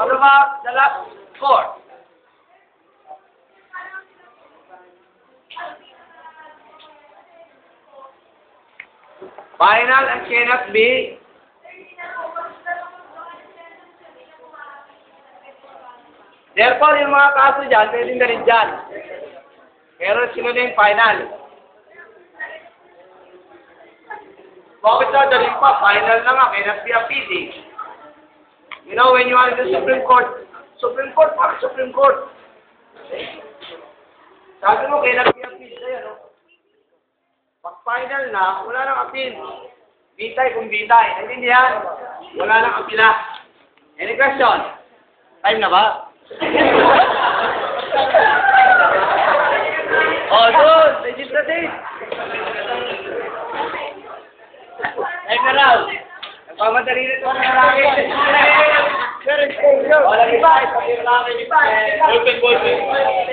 What about the last four? Final and cannot be. Therefore, yung mga kaso dyan, pwedeng na rin dyan. Pero sino na yung final? Bakit dadalhin pa? Final na nga, cannot be appealed. You know, when you are in the Supreme Court, bakit Supreme Court? Sabi mo, cannot be appealed sa'yo, no? Pag final na, wala nang appeal. Bitay kung bitay. Naintindihan? Wala nang apila. Any question? Time na ba? Oh, good. Legislative. Time na raw. Nagpamadali na ito ng lalaki. Pero, oh, lagi ba? Ballpen.